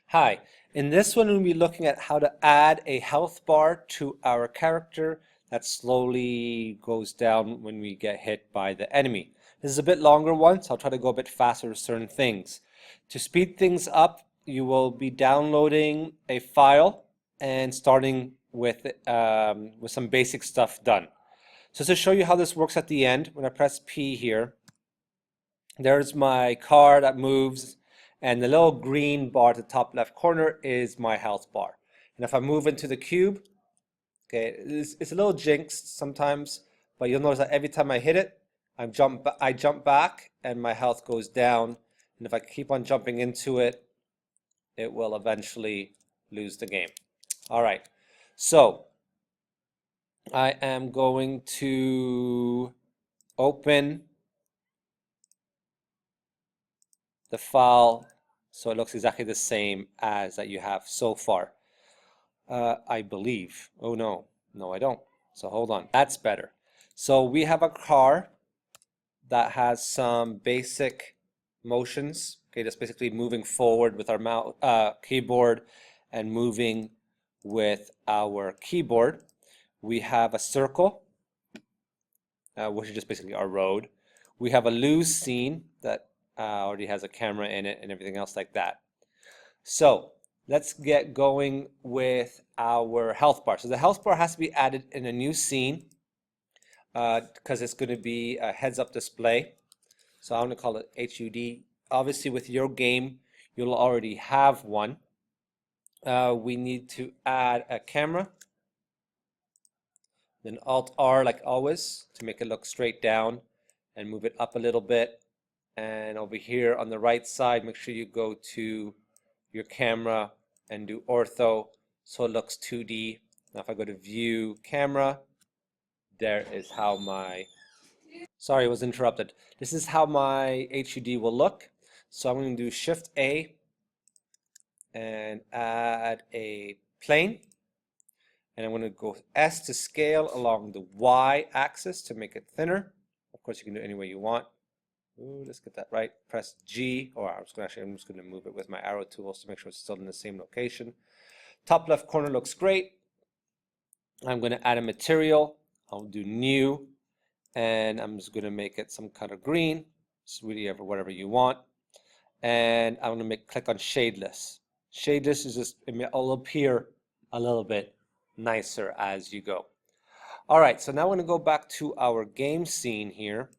Hi, in this one we'll be looking at how to add a health bar to our character that slowly goes down when we get hit by the enemy. This is a bit longer one, so I'll try to go a bit faster with certain things. To speed things up, you will be downloading a file and starting with some basic stuff done. So to show you how this works at the end, when I press P here, there's my car that moves, and the little green bar at the top left corner is my health bar. And if I move into the cube, okay, it's a little jinxed sometimes, but you'll notice that every time I hit it, I jump back and my health goes down. And if I keep on jumping into it, it will eventually lose the game. All right, so I am going to open the file so it looks exactly the same as that you have so far. I believe. Oh no, no I don't. So hold on, that's better. So we have a car that has some basic motions. Okay, that's basically moving forward with our mouse, keyboard and moving with our keyboard. We have a circle, which is just basically our road. We have a lose scene that already has a camera in it and everything else like that. So let's get going with our health bar. So the health bar has to be added in a new scene because it's going to be a heads-up display. So I'm going to call it HUD. Obviously with your game, you'll already have one. We need to add a camera. Then Alt-R like always to make it look straight down and move it up a little bit. And over here on the right side, make sure you go to your camera and do ortho so it looks 2D. Now if I go to view camera, there is how my, sorry, I was interrupted. This is how my HUD will look. So I'm going to do Shift A and add a plane. And I'm going to go S to scale along the Y axis to make it thinner. Of course, you can do it any way you want. Ooh, let's get that right. Press G, or I'm just going to move it with my arrow tools to make sure it's still in the same location. Top left corner looks great. I'm going to add a material. I'll do new, and I'm just going to make it some kind of green. It's really whatever you want. And I'm going to click on shadeless. Shadeless is just, it'll appear a little bit nicer as you go. All right, so now we're going to go back to our game scene here.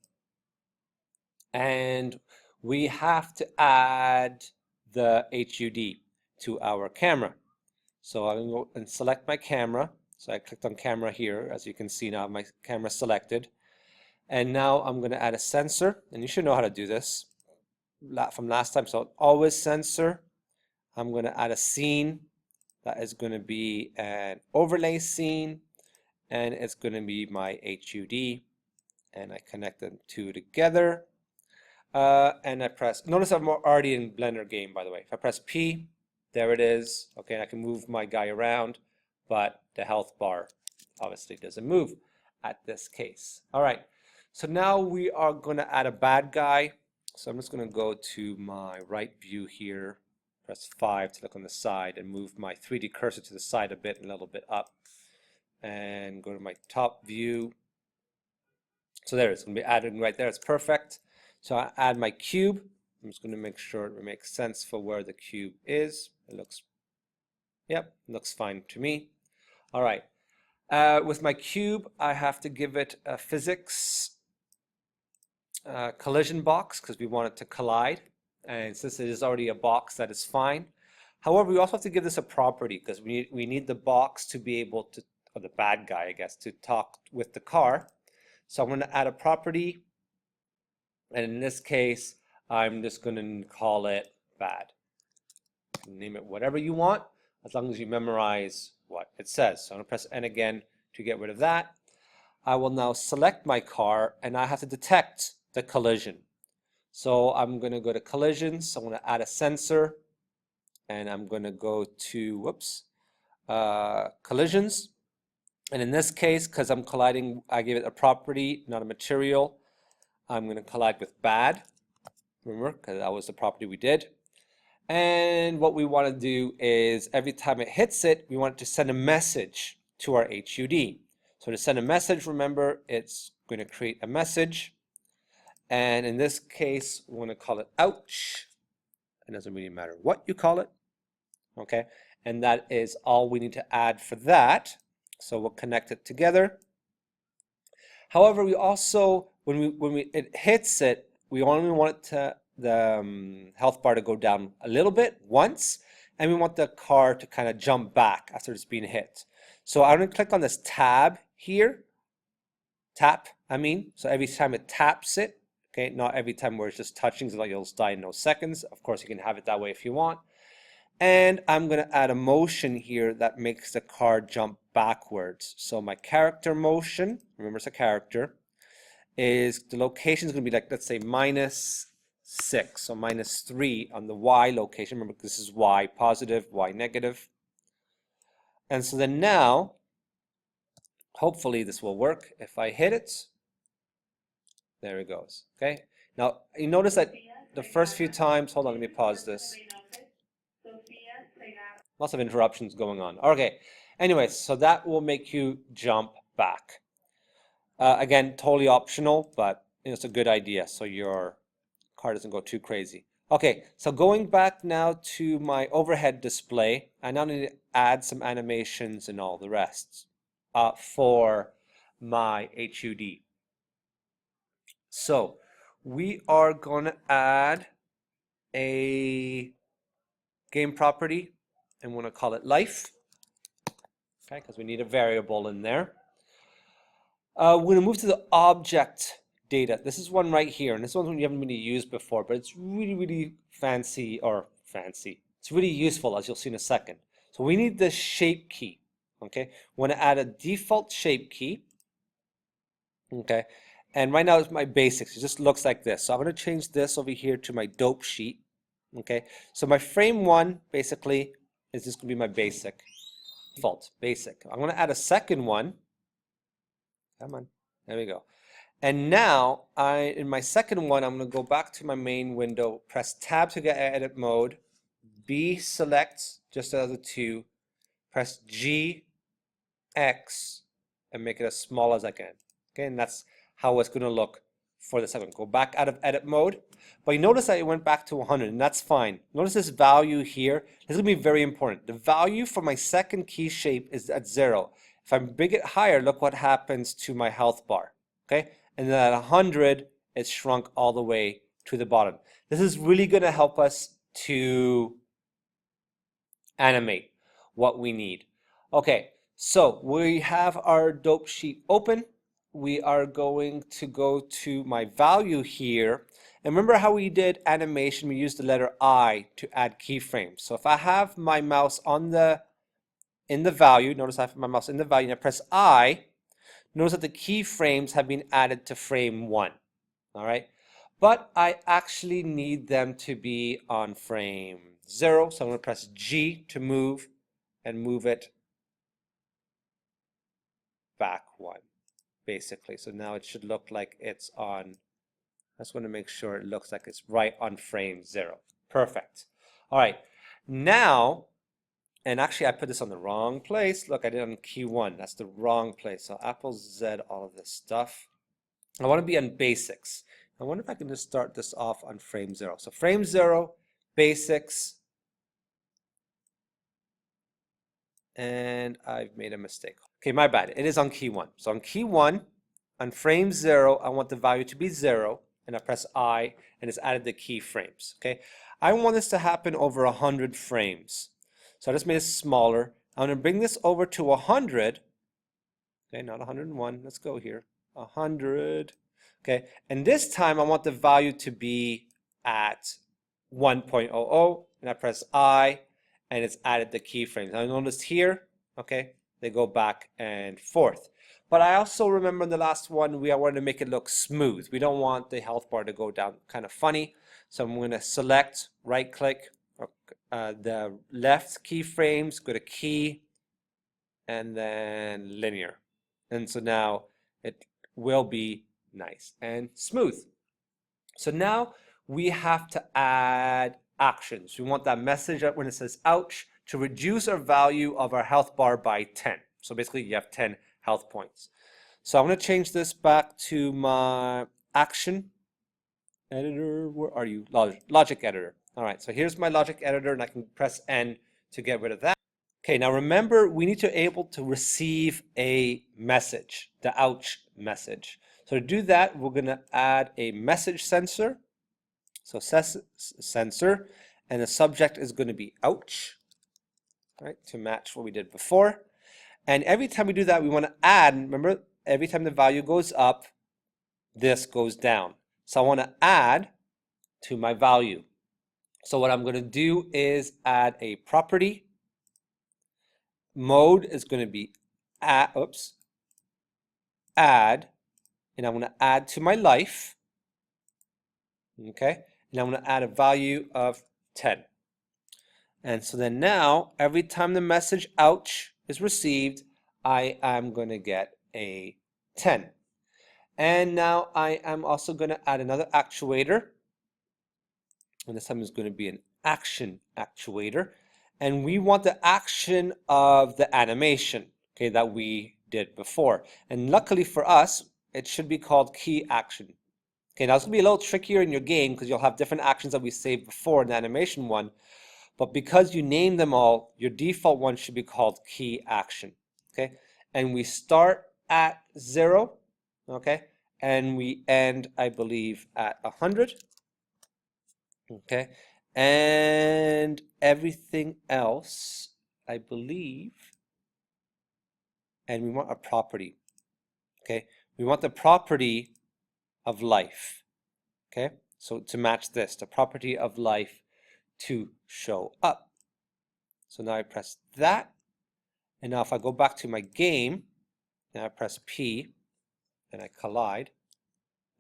And we have to add the HUD to our camera. So I'm going to go and select my camera. So I clicked on camera here. As you can see now, my camera selected. And now I'm going to add a sensor. And you should know how to do this from last time. So always sensor. I'm going to add a scene. That is going to be an overlay scene. And it's going to be my HUD. And I connect them two together. And I press, notice I'm already in Blender game, by the way. If I press P, there it is. Okay, and I can move my guy around, but the health bar obviously doesn't move at this case. All right, so now we are going to add a bad guy. So I'm just going to go to my right view here, press 5 to look on the side, and move my 3D cursor to the side a bit and a little bit up. And go to my top view. So there it's going to be added right there. It's perfect. So I add my cube. I'm just going to make sure it makes sense for where the cube is. It looks, yep, looks fine to me. All right. With my cube, I have to give it a physics collision box because we want it to collide. And since it is already a box, that is fine. However, we also have to give this a property because we need the box to be able to, or the bad guy, I guess, to talk with the car. So I'm going to add a property. And in this case, I'm just going to call it bad. Name it whatever you want, as long as you memorize what it says. So I'm going to press N again to get rid of that. I will now select my car, and I have to detect the collision. So I'm going to go to collisions. I'm going to add a sensor, and I'm going to go to, whoops, collisions. And in this case, because I'm colliding, I gave it a property, not a material. I'm going to collide with bad, remember, because that was the property we did. And what we want to do is every time it hits it, we want to send a message to our HUD. So to send a message, remember, it's going to create a message. And in this case, we want to call it ouch. It doesn't really matter what you call it. Okay, and that is all we need to add for that. So we'll connect it together. However, we also, when it hits it, we only want it to the health bar to go down a little bit once, and we want the car to kind of jump back after it's being hit. So I'm going to click on this tab here. Tap, I mean. So every time it taps it, okay, not every time where it's just touching, so like you'll die in no seconds. Of course, you can have it that way if you want. And I'm going to add a motion here that makes the car jump backwards. So my character motion, remember it's a character, is the location is going to be like, let's say -6, so -3 on the Y location. Remember, this is Y positive, Y negative. And so then now, hopefully this will work. If I hit it, there it goes. Okay. Now you notice that the first few times, hold on, let me pause this. Lots of interruptions going on. Okay. Anyways, so that will make you jump back. Again, totally optional, but it's a good idea so your car doesn't go too crazy. Okay, so going back now to my overhead display, I now need to add some animations and all the rest for my HUD. So we are going to add a game property, and we're going to call it life, okay, because we need a variable in there. We're going to move to the object data. This is one right here, and this one's one you haven't really used before, but it's really, really fancy. It's really useful, as you'll see in a second. So we need the shape key, okay? We want to add a default shape key, okay? And right now it's my basics. It just looks like this. So I'm going to change this over here to my dope sheet, okay? So my frame 1 basically is just going to be my basic, default, basic. I'm going to add a second one. Come on, there we go. And now, in my second one, I'm going to go back to my main window, press Tab to get edit mode, B select just the other two, press G, X, and make it as small as I can. Okay, and that's how it's going to look for the second. Go back out of edit mode, but you notice that it went back to 100, and that's fine. Notice this value here. This is going to be very important. The value for my second key shape is at 0. If I bring it higher, look what happens to my health bar. Okay, and then at 100, it's shrunk all the way to the bottom. This is really going to help us to animate what we need. Okay, so we have our dope sheet open. We are going to go to my value here. And remember how we did animation? We used the letter I to add keyframes. So if I have my mouse in the value, notice I have my mouse in the value, and I press I, notice that the keyframes have been added to frame 1. All right, but I actually need them to be on frame 0. So I'm going to press G to move and move it back 1, basically. So now it should look like it's on, I just want to make sure it looks like it's right on frame 0. Perfect. All right, now, and actually I put this on the wrong place. Look, I did it on key 1. That's the wrong place. So Apple Z, all of this stuff. I want to be on basics. I wonder if I can just start this off on frame 0. So frame 0, basics, and I've made a mistake. Okay, my bad. It is on key 1. So on key 1, on frame 0, I want the value to be 0, and I press I, and it's added the keyframes. Okay, I want this to happen over 100 frames. So I just made it smaller. I'm going to bring this over to 100. Okay, not 101. Let's go here. 100. Okay, and this time I want the value to be at 1.00, and I press I, and it's added the keyframes. Now notice here, okay, they go back and forth. But I also remember in the last one, we wanted to make it look smooth. We don't want the health bar to go down kind of funny. So I'm going to select, right click, the left keyframes, go to key, and then linear. And so now it will be nice and smooth. So now we have to add actions. We want that message that when it says ouch to reduce our value of our health bar by 10. So basically you have 10 health points. So I'm going to change this back to my action editor. Where are you? Logic editor. All right, so here's my logic editor, and I can press N to get rid of that. Okay, now remember, we need to be able to receive a message, the ouch message. So to do that, we're going to add a message sensor. So sensor, and the subject is going to be ouch, right, to match what we did before. And every time we do that, we want to add, remember, every time the value goes up, this goes down. So I want to add to my value. So what I'm going to do is add a property. Mode is going to be add, and I'm going to add to my life. Okay, and I'm going to add a value of 10. And so then now, every time the message ouch is received, I am going to get a 10. And now I am also going to add another actuator. And this time is going to be an action actuator. And we want the action of the animation, okay, that we did before. And luckily for us, it should be called key action. Okay, now it's going to be a little trickier in your game because you'll have different actions that we saved before in the animation one. But because you name them all, your default one should be called key action. Okay, and we start at 0, okay, and we end, I believe, at 100. Okay, and everything else, I believe, and we want a property. Okay, we want the property of life. Okay, so to match this, the property of life to show up. So now I press that, and now if I go back to my game, and I press P, and I collide,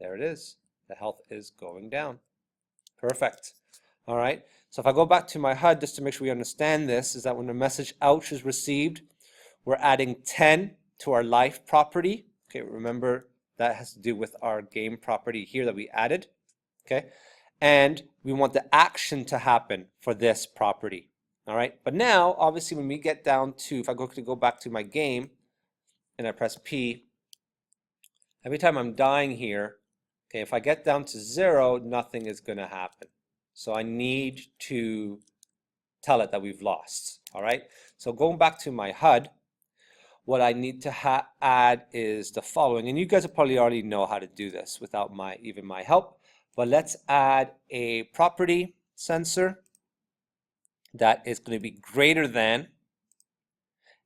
there it is. The health is going down. Perfect. All right, so if I go back to my HUD, just to make sure we understand this, is that when the message ouch is received, we're adding 10 to our life property. Okay, remember that has to do with our game property here that we added. Okay, and we want the action to happen for this property. All right, but now obviously when we get down to, if I go back to my game and I press P, every time I'm dying here, okay, if I get down to 0, nothing is going to happen. So I need to tell it that we've lost. All right, so going back to my HUD, what I need to add is the following, and you guys probably already know how to do this without even my help. But let's add a property sensor that is going to be greater than.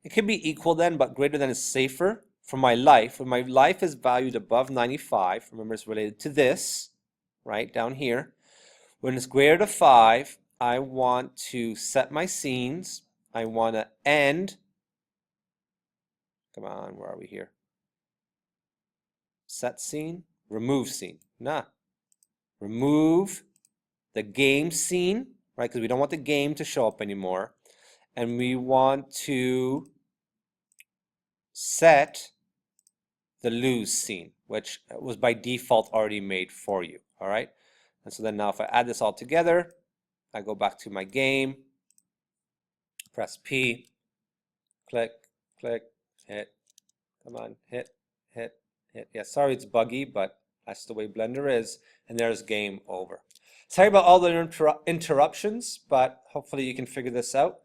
It can be equal then, but greater than is safer. For my life, when my life is valued above 95, remember it's related to this, right, down here. When it's greater to 5, I want to set my scenes. I want to end. Come on, where are we here? Set scene, remove scene. Nah. Remove the game scene, right? Because we don't want the game to show up anymore. And we want to set the lose scene, which was by default already made for you. All right. And so then now if I add this all together, I go back to my game, press P, click, click, hit, come on, hit, hit, hit. Yeah, sorry it's buggy, but that's the way Blender is. And there's game over. Sorry about all the interruptions, but hopefully you can figure this out.